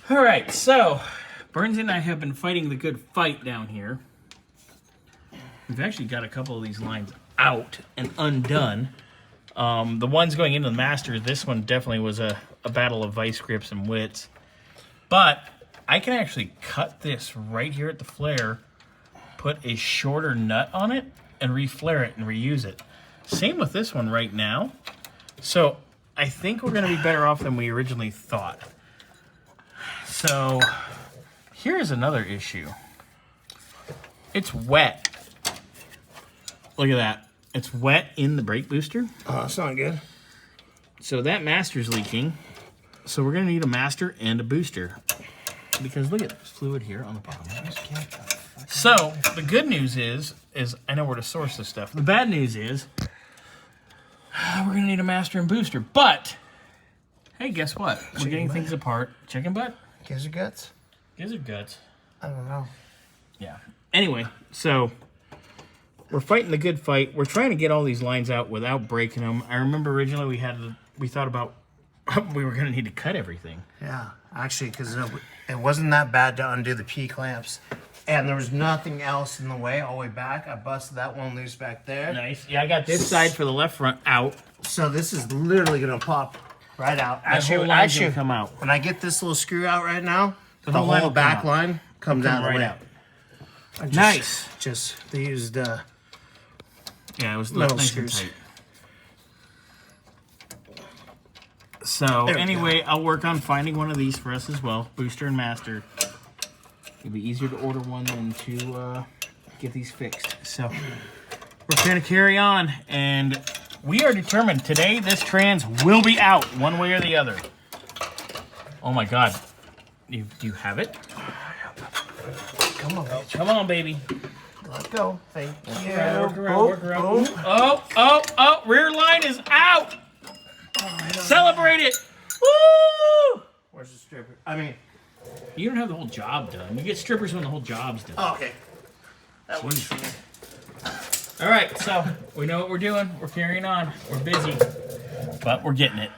All right, so Burns and I have been fighting the good fight down here. We've actually got a couple of these lines out and undone. The ones going into the master, this one definitely was a battle of vice grips and wits. But I can actually cut this right here at the flare, put a shorter nut on it, and reflare it and reuse it. Same with this one right now. So I think we're going to be better off than we originally thought. So here's another issue. It's wet. Look at that. It's wet in the brake booster. Oh, that's not good. So that master's leaking. So we're going to need a master and a booster. Because look at this fluid here on the bottom. So the good news is I know where to source this stuff. The bad news is we're going to need a master and booster. But, hey, guess what? We're getting things apart. Chicken butt? Gizzard guts? Gizzard guts. I don't know. Yeah. Anyway, so we're fighting the good fight. We're trying to get all these lines out without breaking them. I remember originally we thought about we were going to need to cut everything. Yeah, actually, because it wasn't that bad to undo the P clamps. And there was nothing else in the way all the way back. I busted that one loose back there. Nice. Yeah, I got this side for the left front out. So this is literally going to pop right out. Actually, come out. When I get this little screw out right now, the whole whole back line comes out right right out. out. Nice. They used yeah, it was little nice screws. and tight. So anyway, I'll work on finding one of these for us as well, booster and master. It'll be easier to order one than to get these fixed. So we're going to carry on, and we are determined today this trans will be out one way or the other. Oh my God. Do you have it? Come on, bitch. Come on, baby. Let's go. Thank you. Work around. Oh, rear line is out. Celebrate it. Woo! Where's the stripper? I mean, You don't have the whole job done. You get strippers when the whole job's done. oh, okay. That works for me. All right, so we know what we're doing. We're carrying on. We're busy, but we're getting it.